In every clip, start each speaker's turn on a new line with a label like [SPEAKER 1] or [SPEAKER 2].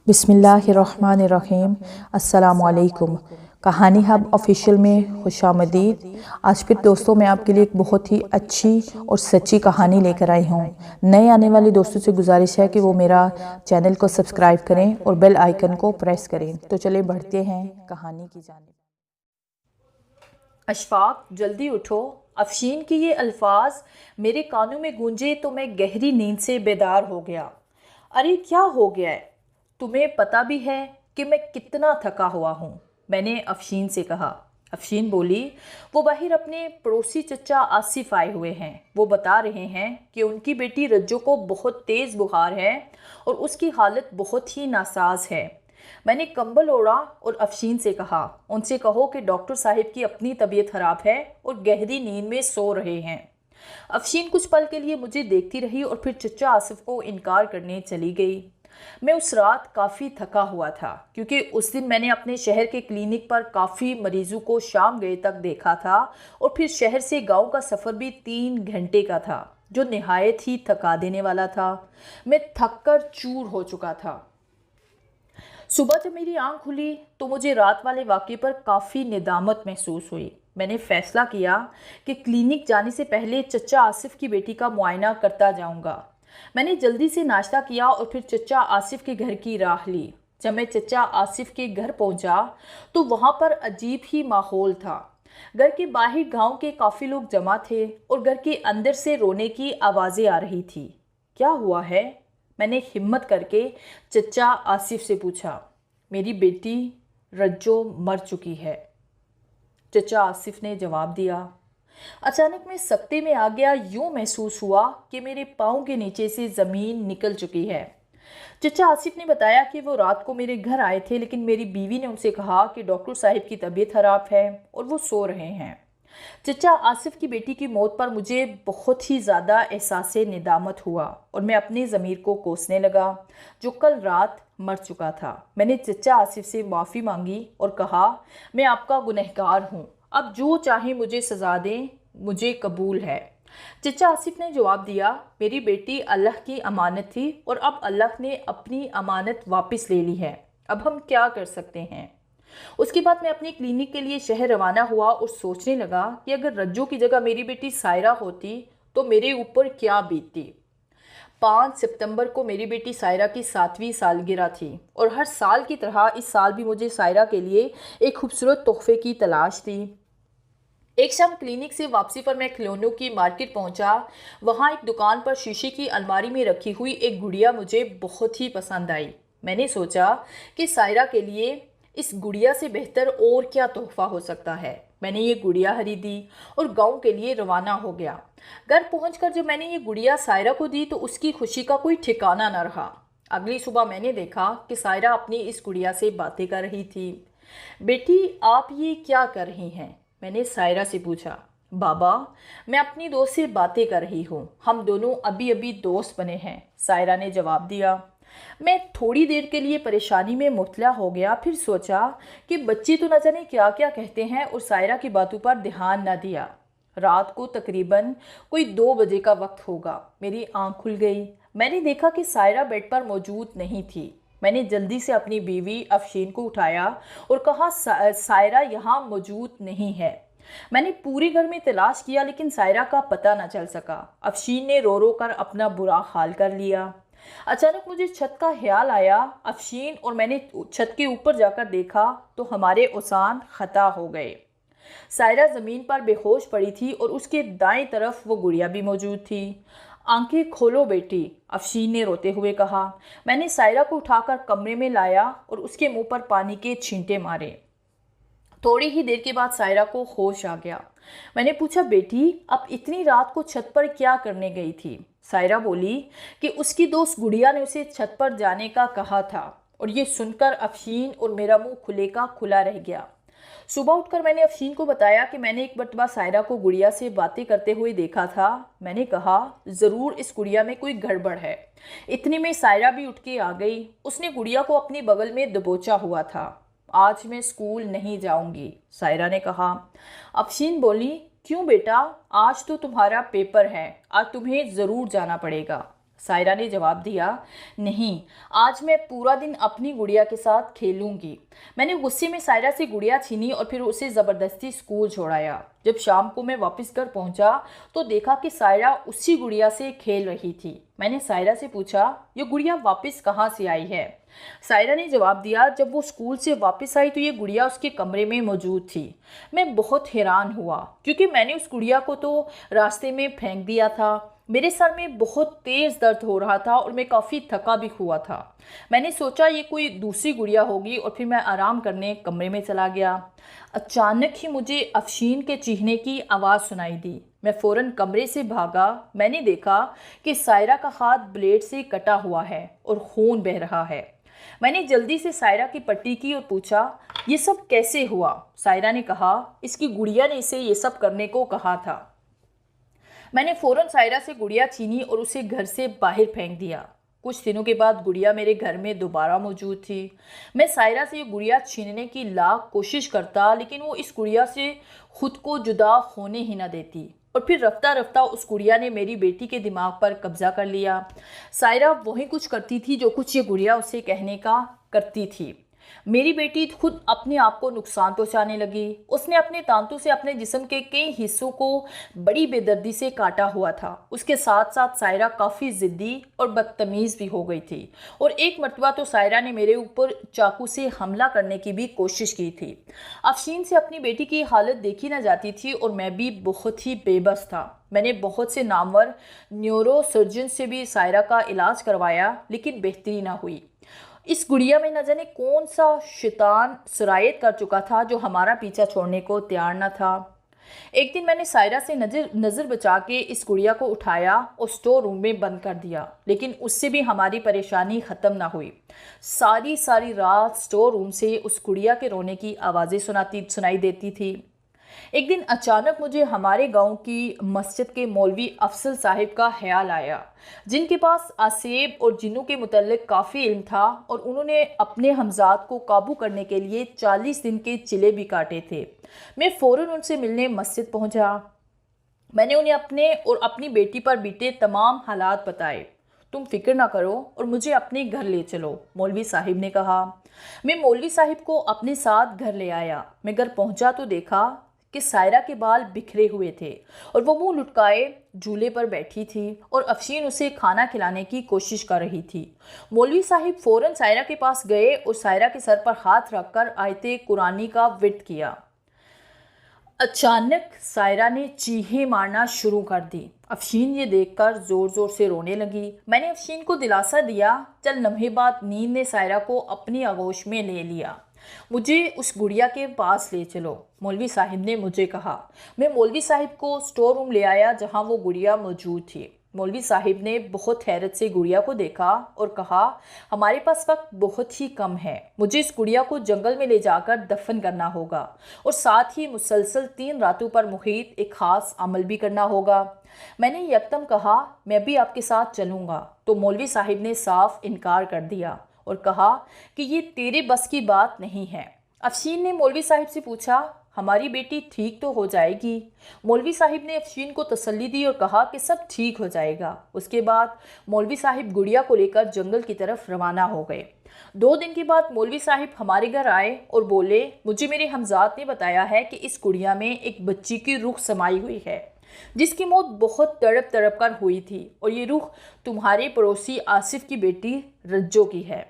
[SPEAKER 1] بسم اللہ الرحمن الرحیم۔ السلام علیکم۔ کہانی ہب آفیشیل میں خوش آمدید۔ آج پھر دوستوں میں آپ کے لیے ایک بہت ہی اچھی اور سچی کہانی لے کر آئی ہوں۔ نئے آنے والے دوستوں سے گزارش ہے کہ وہ میرا چینل کو سبسکرائب کریں اور بیل آئیکن کو پریس کریں۔ تو چلیں بڑھتے ہیں کہانی کی جانب۔
[SPEAKER 2] اشفاق، جلدی اٹھو۔ افشین کی یہ الفاظ میرے کانوں میں گونجے تو میں گہری نیند سے بیدار ہو گیا۔ ارے کیا ہو گیا ہے؟ تمہیں پتہ بھی ہے کہ میں کتنا تھکا ہوا ہوں، میں نے افشین سے کہا۔ افشین بولی، وہ باہر اپنے پڑوسی چچا آصف آئے ہوئے ہیں۔ وہ بتا رہے ہیں کہ ان کی بیٹی رجو کو بہت تیز بخار ہے اور اس کی حالت بہت ہی ناساز ہے۔ میں نے کمبل اوڑھا اور افشین سے کہا، ان سے کہو کہ ڈاکٹر صاحب کی اپنی طبیعت خراب ہے اور گہری نیند میں سو رہے ہیں۔ افشین کچھ پل کے لیے مجھے دیکھتی رہی اور پھر چچا آصف کو انکار کرنے چلی گئی۔ میں اس رات کافی تھکا ہوا تھا کیونکہ اس دن میں نے اپنے شہر کے کلینک پر کافی مریضوں کو شام گئے تک دیکھا تھا اور پھر شہر سے گاؤں کا سفر بھی 3 گھنٹے کا تھا جو نہایت ہی تھکا دینے والا تھا۔ میں تھک کر چور ہو چکا تھا۔ صبح جب میری آنکھ کھلی تو مجھے رات والے واقعے پر کافی ندامت محسوس ہوئی۔ میں نے فیصلہ کیا کہ کلینک جانے سے پہلے چچا آصف کی بیٹی کا معائنہ کرتا جاؤں گا۔ میں نے جلدی سے ناشتہ کیا اور پھر چچا آصف کے گھر کی راہ لی۔ جب میں چچا آصف کے گھر پہنچا تو وہاں پر عجیب ہی ماحول تھا۔ گھر کے باہر گاؤں کے کافی لوگ جمع تھے اور گھر کے اندر سے رونے کی آوازیں آ رہی تھی۔ کیا ہوا ہے؟ میں نے ہمت کر کے چچا آصف سے پوچھا۔ میری بیٹی رجو مر چکی ہے، چچا آصف نے جواب دیا۔ اچانک میں سکتے میں آ گیا۔ یوں محسوس ہوا کہ میرے پاؤں کے نیچے سے زمین نکل چکی ہے۔ چچا آصف نے بتایا کہ وہ رات کو میرے گھر آئے تھے لیکن میری بیوی نے ان سے کہا کہ ڈاکٹر صاحب کی طبیعت خراب ہے اور وہ سو رہے ہیں۔ چچا آصف کی بیٹی کی موت پر مجھے بہت ہی زیادہ احساس ندامت ہوا اور میں اپنے ضمیر کو کوسنے لگا جو کل رات مر چکا تھا۔ میں نے چچا آصف سے معافی مانگی اور کہا، میں آپ کا گنہگار ہوں، اب جو چاہیں مجھے سزا دیں، مجھے قبول ہے۔ چچا آصف نے جواب دیا، میری بیٹی اللہ کی امانت تھی اور اب اللہ نے اپنی امانت واپس لے لی ہے، اب ہم کیا کر سکتے ہیں؟ اس کے بعد میں اپنی کلینک کے لیے شہر روانہ ہوا اور سوچنے لگا کہ اگر رجو کی جگہ میری بیٹی سائرہ ہوتی تو میرے اوپر کیا بیتتی۔ 5 ستمبر کو میری بیٹی سائرہ کی 7ویں سالگرہ تھی اور ہر سال کی طرح اس سال بھی مجھے سائرہ کے لیے ایک خوبصورت تحفے کی تلاش تھی۔ ایک شام کلینک سے واپسی پر میں کھلونوں کی مارکیٹ پہنچا۔ وہاں ایک دکان پر شیشے کی الماری میں رکھی ہوئی ایک گڑیا مجھے بہت ہی پسند آئی۔ میں نے سوچا کہ سائرہ کے لیے اس گڑیا سے بہتر اور کیا تحفہ ہو سکتا ہے۔ میں نے یہ گڑیا خریدی اور گاؤں کے لیے روانہ ہو گیا۔ گھر پہنچ کر جب میں نے یہ گڑیا سائرہ کو دی تو اس کی خوشی کا کوئی ٹھکانہ نہ رہا۔ اگلی صبح میں نے دیکھا کہ سائرہ اپنی اس گڑیا سے باتیں کر رہی تھی۔ بیٹی، آپ یہ کیا کر رہی ہیں؟ میں نے سائرہ سے پوچھا۔ بابا، میں اپنی دوست سے باتیں کر رہی ہوں، ہم دونوں ابھی دوست بنے ہیں، سائرہ نے جواب دیا۔ میں تھوڑی دیر کے لیے پریشانی میں مبتلا ہو گیا، پھر سوچا کہ بچے تو نہ جانے کیا کیا کہتے ہیں اور سائرہ کی باتوں پر دھیان نہ دیا۔ رات کو تقریباً کوئی 2 بجے کا وقت ہوگا۔ میری آنکھ کھل گئی۔ میں نے دیکھا کہ سائرہ بیڈ پر موجود نہیں تھی۔ میں نے جلدی سے اپنی بیوی افشین کو اٹھایا اور کہا، سائرہ یہاں موجود نہیں ہے۔ میں نے پورے گھر میں تلاش کیا لیکن سائرہ کا پتہ نہ چل سکا۔ افشین نے رو رو کر اپنا برا حال کر لیا۔ اچانک مجھے چھت کا خیال آیا۔ افشین اور میں نے چھت کے اوپر جا کر دیکھا تو ہمارے اوزان خطا ہو گئے۔ سائرہ زمین پر بے ہوش پڑی تھی اور اس کے دائیں طرف وہ گڑیا بھی موجود تھی۔ آنکھیں کھولو بیٹی، افشین نے روتے ہوئے کہا۔ میں نے سائرہ کو اٹھا کر کمرے میں لایا اور اس کے منہ پر پانی کے چھینٹے مارے۔ تھوڑی ہی دیر کے بعد سائرہ کو ہوش آ گیا۔ میں نے پوچھا، بیٹی اب اتنی رات کو چھت پر کیا کرنے گئی تھی؟ سائرہ بولی کہ اس کی دوست گڑیا نے اسے چھت پر جانے کا کہا تھا، اور یہ سن کر افشین اور میرا منہ کھلے کا کھلا رہ گیا۔ صبح اٹھ کر میں نے افشین کو بتایا کہ میں نے ایک مرتبہ سائرہ کو گڑیا سے باتیں کرتے ہوئے دیکھا تھا۔ میں نے کہا، ضرور اس گڑیا میں کوئی گڑبڑ ہے۔ اتنے میں سائرہ بھی اٹھ کے آ گئی۔ اس نے گڑیا کو اپنی بغل میں دبوچا ہوا تھا۔ آج میں اسکول نہیں جاؤں گی، سائرہ نے کہا۔ افشین بولی، کیوں بیٹا؟ آج تو تمہارا پیپر ہے، آج تمہیں ضرور جانا پڑے گا۔ सायरा ने जवाब दिया, नहीं, आज मैं पूरा दिन अपनी गुड़िया के साथ खेलूंगी। मैंने गुस्से में सायरा से गुड़िया छीनी और फिर उसे ज़बरदस्ती स्कूल छोड़ाया। जब शाम को मैं वापस घर पहुंचा तो देखा कि सायरा उसी गुड़िया से खेल रही थी। मैंने सायरा से पूछा, ये गुड़िया वापस कहाँ से आई है? सायरा ने जवाब दिया, जब वो स्कूल से वापस आई तो ये गुड़िया उसके कमरे में मौजूद थी। मैं बहुत हैरान हुआ क्योंकि मैंने उस गुड़िया को तो रास्ते में फेंक दिया था। मेरे सर में बहुत तेज़ दर्द हो रहा था और मैं काफ़ी थका भी हुआ था। मैंने सोचा ये कोई दूसरी गुड़िया होगी और फिर मैं आराम करने कमरे में चला गया। अचानक ही मुझे अफशीन के चीखने की आवाज़ सुनाई दी। मैं फ़ौरन कमरे से भागा। मैंने देखा कि सायरा का हाथ ब्लेड से कटा हुआ है और खून बह रहा है। मैंने जल्दी से सायरा की पट्टी की और पूछा, ये सब कैसे हुआ? सायरा ने कहा, इसकी गुड़िया ने इसे ये सब करने को कहा था। मैंने फ़ौरन सायरा से गुड़िया छीनी और उसे घर से बाहर फेंक दिया। कुछ दिनों के बाद गुड़िया मेरे घर में दोबारा मौजूद थी। मैं सायरा से ये गुड़िया छीनने की लाख कोशिश करता, लेकिन वो इस गुड़िया से खुद को जुदा होने ही न देती। और फिर रफ्ता रफ्ता उस गुड़िया ने मेरी बेटी के दिमाग पर कब्जा कर लिया। सायरा वही कुछ करती थी जो कुछ ये गुड़िया उसे कहने का करती थी। मेरी बेटी खुद अपने आप को नुकसान पहुंचाने लगी। उसने अपने दांतों से अपने जिस्म के कई हिस्सों को बड़ी बेदर्दी से काटा हुआ था। उसके साथ साथ सायरा काफ़ी ज़िद्दी और बदतमीज़ भी हो गई थी और एक मर्तबा तो सायरा ने मेरे ऊपर चाकू से हमला करने की भी कोशिश की थी। अफशीन से अपनी बेटी की हालत देखी न जाती थी और मैं भी बहुत ही बेबस था। मैंने बहुत से नामवर न्यूरो सर्जन से भी सायरा का इलाज करवाया, लेकिन बेहतरी ना हुई। इस गुड़िया में न जाने कौन सा शैतान सरायत कर चुका था जो हमारा पीछा छोड़ने को तैयार न था। एक दिन मैंने सायरा से नज़र बचा के इस गुड़िया को उठाया और स्टोर रूम में बंद कर दिया, लेकिन उससे भी हमारी परेशानी ख़त्म ना हुई। सारी रात स्टोर रूम से उस गुड़िया के रोने की आवाज़ें सुनाई देती थी। एक दिन अचानक मुझे हमारे गांव की मस्जिद के मौलवी अफसल साहिब का ख्याल आया, जिनके पास आसेब और जिन्नों के मुतल्लिक काफ़ी इल्म था और उन्होंने अपने हमजाद को काबू करने के लिए 40 दिन के चिले भी काटे थे। मैं फ़ौरन उनसे मिलने मस्जिद पहुंचा। मैंने उन्हें अपने और अपनी बेटी पर बीते तमाम हालात बताए। तुम फिक्र ना करो और मुझे अपने घर ले चलो, मौलवी साहिब ने कहा। मैं मौलवी साहिब को अपने साथ घर ले आया। मैं घर पहुंचा तो देखा कि सायरा के बाल बिखरे हुए थे और वो मुंह लुटकाए झूले पर बैठी थी और अफशीन उसे खाना खिलाने की कोशिश कर रही थी। मौलवी साहिब फ़ौरन सायरा के पास गए और सायरा के सर पर हाथ रखकर आयते कुरानी का विर्द किया। अचानक सायरा ने चीखें मारना शुरू कर दी। अफशीन ये देखकर ज़ोर ज़ोर से रोने लगी। मैंने अफशीन को दिलासा दिया। चंद लम्हे बाद नींद ने सायरा को अपनी आगोश में ले लिया। मुझे उस गुड़िया के पास ले चलो, मौलवी साहिब ने मुझे कहा। मैं मौलवी साहिब को स्टोर रूम ले आया जहां वो गुड़िया मौजूद थी। मौलवी साहिब ने बहुत हैरत से गुड़िया को देखा और कहा, हमारे पास वक्त बहुत ही कम है। मुझे इस गुड़िया को जंगल में ले जाकर दफन करना होगा और साथ ही मुसलसल 3 रातों पर मुहित एक ख़ास अमल भी करना होगा। मैंने यकदम कहा, मैं भी आपके साथ चलूँगा। तो मौलवी साहिब ने साफ इनकार कर दिया और कहा कि ये तेरे बस की बात नहीं है। अफशीन ने मौलवी साहिब से पूछा, हमारी बेटी ठीक तो हो जाएगी? मौलवी साहिब ने अफशीन को तसल्ली दी और कहा कि सब ठीक हो जाएगा। उसके बाद मौलवी साहिब गुड़िया को लेकर जंगल की तरफ रवाना हो गए। 2 दिन के बाद मौलवी साहिब हमारे घर आए और बोले, मुझे मेरे हमजाद ने बताया है कि इस गुड़िया में एक बच्ची की रूह समाई हुई है जिसकी मौत बहुत तड़प तड़प कर हुई थी और ये रूह तुम्हारे पड़ोसी आसिफ की बेटी रज्जो की है।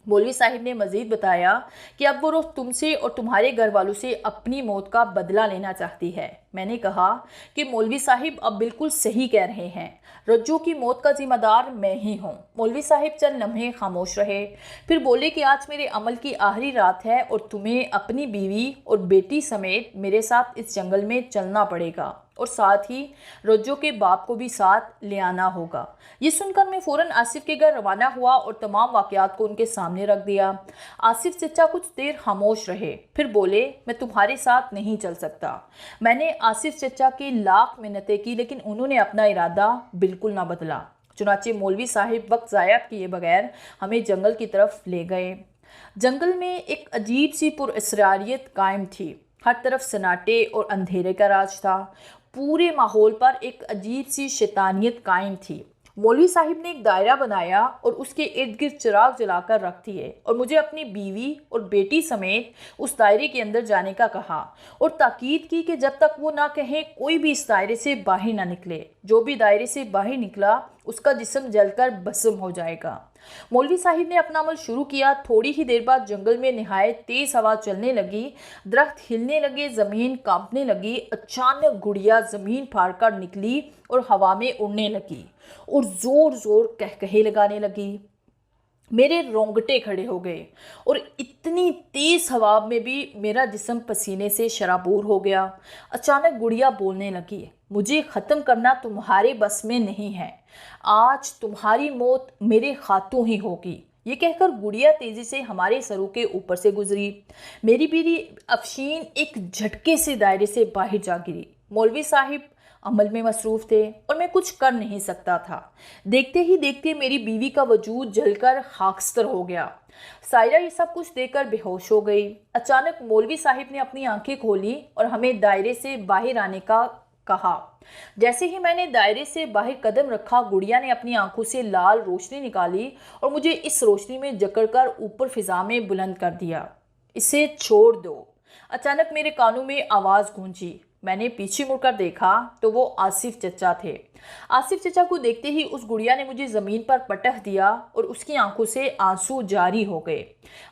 [SPEAKER 2] मौलवी साहिब ने मज़ीद बताया कि अब वो रूह तुमसे और तुम्हारे घर वालों से अपनी मौत का बदला लेना चाहती है। मैंने कहा कि मौलवी साहिब अब बिल्कुल सही कह रहे हैं, रज्जो की मौत का जिम्मेदार मैं ही हूँ। मौलवी साहिब चंद लम्हे खामोश रहे, फिर बोले कि आज मेरे अमल की आखिरी रात है और तुम्हें अपनी बीवी और बेटी समेत मेरे साथ इस जंगल में चलना पड़ेगा और साथ ही रज्जो के बाप को भी साथ ले आना होगा। ये सुनकर मैं फ़ौरन आसिफ के घर रवाना हुआ और तमाम वाक़यात को उनके सामने रख दिया। आसिफ चचा कुछ देर खामोश रहे, फिर बोले, मैं तुम्हारे साथ नहीं चल सकता। मैंने आसिफ चचा की लाख मिन्नतें की, लेकिन उन्होंने अपना इरादा बिल्कुल ना बदला। चुनाचे मौलवी साहिब वक्त ज़ाया किए बगैर हमें जंगल की तरफ ले गए। जंगल में एक अजीब सी पुरअसरारियत कायम थी। हर तरफ सन्नाटे और अंधेरे का राज था। पूरे माहौल पर एक अजीब सी शैतानियत कायम थी मौलवी साहिब ने एक दायरा बनाया और उसके इर्द गिर्द चिराग जलाकर रख दिए और मुझे अपनी बीवी और बेटी समेत उस दायरे के अंदर जाने का कहा और ताकीद की कि जब तक वो ना कहें कोई भी इस दायरे से बाहर ना निकले। जो भी दायरे से बाहर निकला उसका जिस्म जलकर भस्म हो जाएगा। मौलवी साहिब ने अपना अमल शुरू किया। थोड़ी ही देर बाद जंगल में निहायत तेज हवा चलने लगी, दरख्त हिलने लगे, ज़मीन कांपने लगी। अचानक गुड़िया ज़मीन फाड़ कर निकली और हवा में उड़ने लगी और ज़ोर ज़ोर कहकहे लगाने लगी। मेरे रोंगटे खड़े हो गए और इतनी तेज हवा में भी मेरा जिस्म पसीने से शराबूर हो गया। अचानक गुड़िया बोलने लगी, मुझे ख़त्म करना तुम्हारे बस में नहीं है, आज तुम्हारी मौत मेरे हाथों ही होगी। ये कहकर गुड़िया तेज़ी से हमारे सरों के ऊपर से गुजरी। मेरी बीवी अफशीन एक झटके से दायरे से बाहर जा गिरी। मौलवी साहिब अमल में मसरूफ़ थे और मैं कुछ कर नहीं सकता था। देखते ही देखते मेरी बीवी का वजूद जलकर खाकस्तर हो गया। सायरा ये सब कुछ देखकर बेहोश हो गई। अचानक मौलवी साहिब ने अपनी आंखें खोली और हमें दायरे से बाहर आने का कहा। जैसे ही मैंने दायरे से बाहर कदम रखा, गुड़िया ने अपनी आंखों से लाल रोशनी निकाली और मुझे इस रोशनी में जकड़कर ऊपर फिजा में बुलंद कर दिया। इसे छोड़ दो। अचानक मेरे कानों में आवाज़ गूंजी। मैंने पीछे मुड़कर देखा तो वो आसिफ चचा थे। आसिफ चचा को देखते ही उस गुड़िया ने मुझे ज़मीन पर पटक दिया और उसकी आंखों से आंसू जारी हो गए।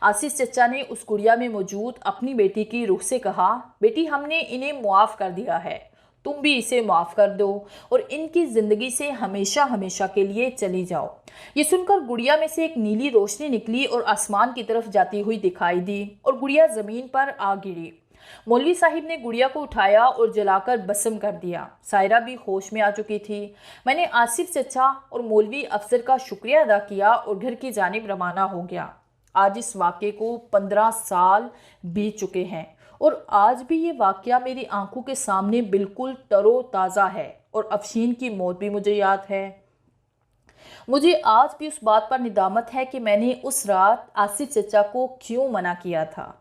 [SPEAKER 2] आसिफ चचा ने उस गुड़िया में मौजूद अपनी बेटी की रूह से कहा, बेटी हमने इन्हें मुआफ़ कर दिया है, तुम भी इसे माफ़ कर दो और इनकी ज़िंदगी से हमेशा हमेशा के लिए चली जाओ। ये सुनकर गुड़िया में से एक नीली रोशनी निकली और आसमान की तरफ जाती हुई दिखाई दी और गुड़िया ज़मीन पर आ गिरी। मौलवी साहिब ने गुड़िया को उठाया और जलाकर भस्म कर दिया। सायरा भी होश में आ चुकी थी। मैंने आसिफ चचा और मौलवी अफसर का शुक्रिया अदा किया और घर की जानिब रवाना हो गया। आज इस वाक़े को 15 साल बीत चुके हैं और आज भी ये वाक़या मेरी आंखों के सामने बिल्कुल तरो ताज़ा है और अफशीन की मौत भी मुझे याद है। मुझे आज भी उस बात पर निदामत है कि मैंने उस रात आसिफ चचा को क्यों मना किया था।